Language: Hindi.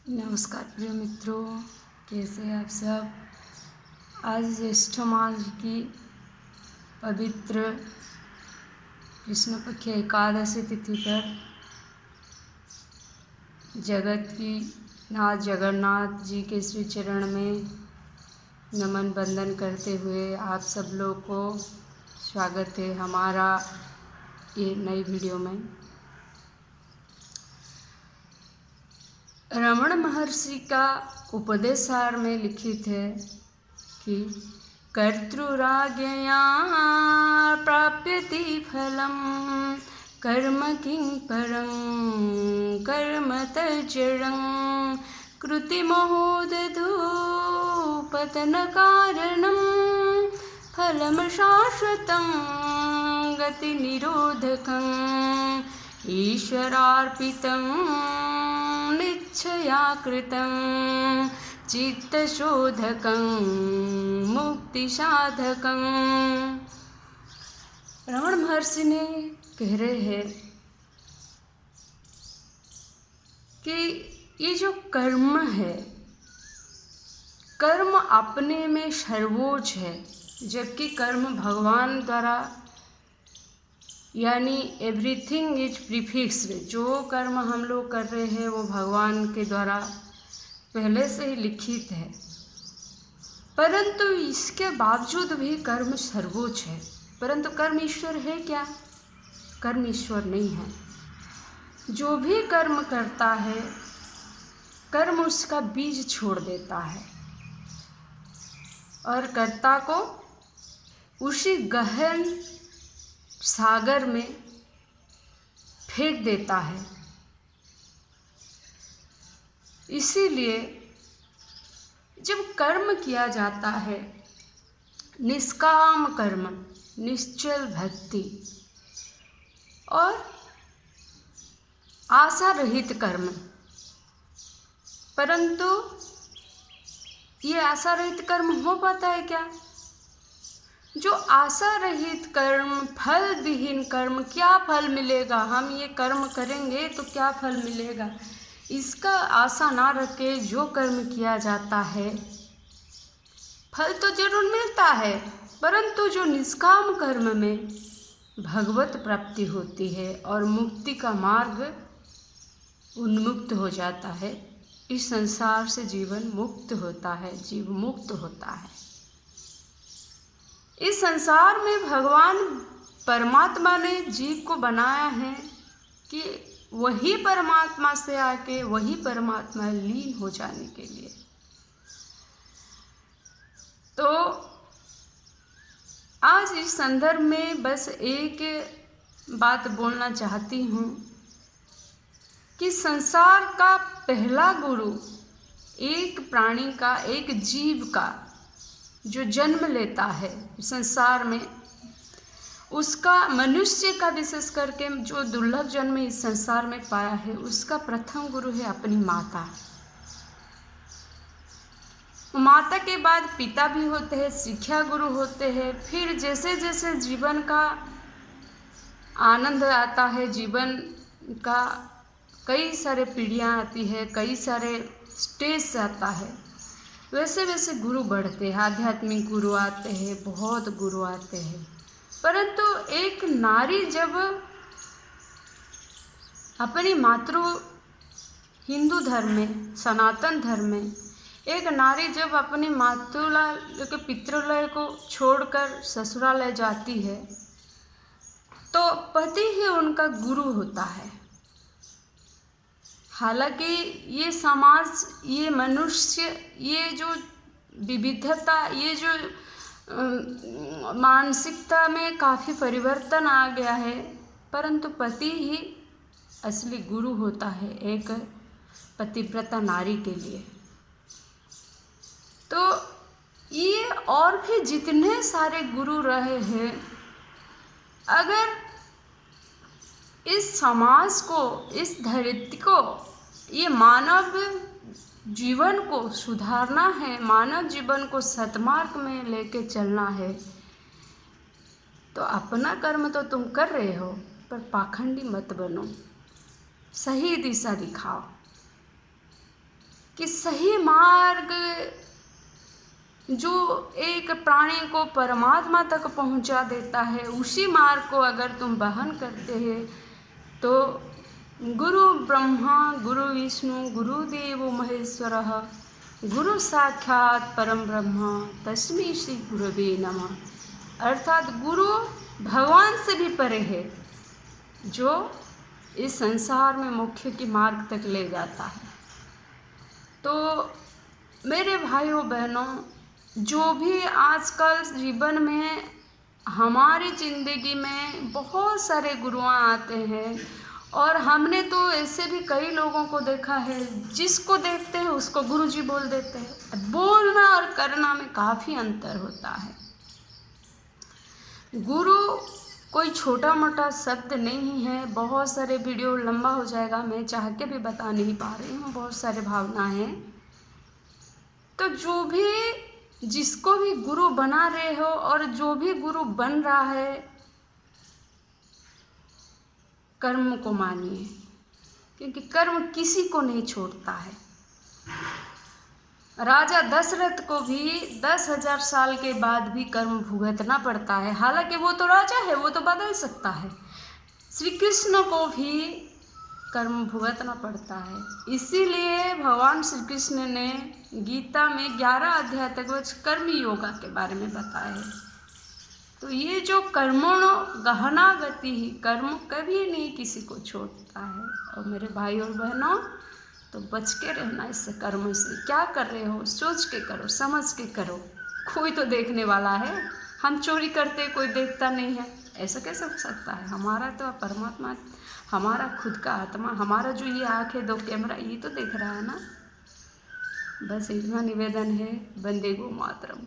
नमस्कार प्रिय मित्रों, कैसे हैं आप सब। आज ज्येष्ठ मास की पवित्र कृष्ण पक्ष एकादशी तिथि पर जगत की नाथ जगन्नाथ जी के श्री चरण में नमन बंदन करते हुए आप सब लोग को स्वागत है हमारा ये नई वीडियो में। रमण महर्षि का उपदेश सार में लिखित है कि कर्तृराज्ञया प्राप्यति फलम कर्म किं परं कर्म तज्जरं कृतिमहोदधू पतनकारणं फलं शाश्वतं गतिनिरोधकं ईश्वरार्पितं निच्छया कृतं चित्तशोधकं मुक्तिसाधकं। रमण महर्षि ने कह रहे हैं कि ये जो कर्म है, कर्म अपने में सर्वोच्च है, जबकि कर्म भगवान द्वारा यानी एवरीथिंग इज प्रीफिक्स्ड। जो कर्म हम लोग कर रहे हैं वो भगवान के द्वारा पहले से ही लिखित है, परंतु इसके बावजूद भी कर्म सर्वोच्च है। परंतु कर्म ईश्वर है क्या? कर्म ईश्वर नहीं है। जो भी कर्म करता है, कर्म उसका बीज छोड़ देता है और कर्ता को उसी गहन सागर में फेंक देता है। इसीलिए जब कर्म किया जाता है, निष्काम कर्म, निश्चल भक्ति और आशा रहित कर्म, परंतु ये आशा रहित कर्म हो पाता है क्या? जो आशा रहित कर्म, फल विहीन कर्म, क्या फल मिलेगा, हम ये कर्म करेंगे तो क्या फल मिलेगा, इसका आशा ना रख के जो कर्म किया जाता है, फल तो जरूर मिलता है, परंतु जो निष्काम कर्म में भगवत प्राप्ति होती है और मुक्ति का मार्ग उन्मुक्त हो जाता है। इस संसार से जीवन मुक्त होता है, जीव मुक्त होता है। इस संसार में भगवान परमात्मा ने जीव को बनाया है कि वही परमात्मा से आके वही परमात्मा लीन हो जाने के लिए। तो आज इस संदर्भ में बस एक बात बोलना चाहती हूँ कि संसार का पहला गुरु एक प्राणी का, एक जीव का जो जन्म लेता है संसार में, उसका, मनुष्य का विशेष करके जो दुर्लभ जन्म इस संसार में पाया है, उसका प्रथम गुरु है अपनी माता। माता के बाद पिता भी होते हैं, शिक्षा गुरु होते हैं। फिर जैसे जैसे जीवन का आनंद आता है, जीवन का कई सारे पीढ़ियाँ आती है, कई सारे स्टेज आता है, वैसे वैसे गुरु बढ़ते हैं, आध्यात्मिक गुरु आते हैं, बहुत गुरु आते हैं। परंतु एक नारी जब अपनी हिंदू धर्म में, सनातन धर्म में, एक नारी जब अपनी मातृलय के पितृलय को छोड़कर ससुरालय जाती है तो पति ही उनका गुरु होता है। हालांकि ये समाज, ये मनुष्य, ये जो विविधता, ये जो मानसिकता में काफ़ी परिवर्तन आ गया है, परंतु पति ही असली गुरु होता है एक पतिव्रता नारी के लिए। तो ये और भी जितने सारे गुरु रहे हैं, अगर इस समाज को, इस धरती को, ये मानव जीवन को सुधारना है, मानव जीवन को सतमार्ग में लेके चलना है, तो अपना कर्म तो तुम कर रहे हो, पर पाखंडी मत बनो, सही दिशा दिखाओ। कि सही मार्ग जो एक प्राणी को परमात्मा तक पहुंचा देता है, उसी मार्ग को अगर तुम वहन करते हैं तो गुरु ब्रह्मा गुरु विष्णु गुरुदेवो महेश्वरः गुरु साक्षात परम ब्रह्म तस्मै श्री गुरवे नमः। अर्थात गुरु भगवान से भी परे है, जो इस संसार में मोक्ष के मार्ग तक ले जाता है। तो मेरे भाइयों बहनों, जो भी आजकल जीवन में हमारी ज़िंदगी में बहुत सारे गुरुआं आते हैं, और हमने तो ऐसे भी कई लोगों को देखा है, जिसको देखते हैं उसको गुरुजी बोल देते हैं। बोलना और करना में काफ़ी अंतर होता है। गुरु कोई छोटा मोटा शब्द नहीं है। बहुत सारे वीडियो लंबा हो जाएगा, मैं चाह के भी बता नहीं पा रही हूँ, बहुत सारे भावना हैं। तो जो भी जिसको भी गुरु बना रहे हो और जो भी गुरु बन रहा है, कर्म को मानिए, क्योंकि कर्म किसी को नहीं छोड़ता है। राजा दशरथ को भी 10,000 साल के बाद भी कर्म भुगतना पड़ता है। हालांकि वो तो राजा है, वो तो बदल सकता है। श्री कृष्ण को भी कर्म भुगतना पड़ता है। इसीलिए भगवान श्री कृष्ण ने गीता में 11 अध्याय तक कर्म योगा के बारे में बताया है। तो ये जो कर्मणो गहना गति ही, कर्म कभी नहीं किसी को छोड़ता है। और मेरे भाई और बहनों, तो बच के रहना इस कर्म से। क्या कर रहे हो सोच के करो, समझ के करो। कोई तो देखने वाला है। हम चोरी करते कोई देखता नहीं है, ऐसा कैसे हो सकता है? हमारा तो परमात्मा, हमारा खुद का आत्मा, हमारा जो ये आँख है, 2 कैमरा, ये तो देख रहा है ना। बस इतना निवेदन है। वंदे गो मातरम।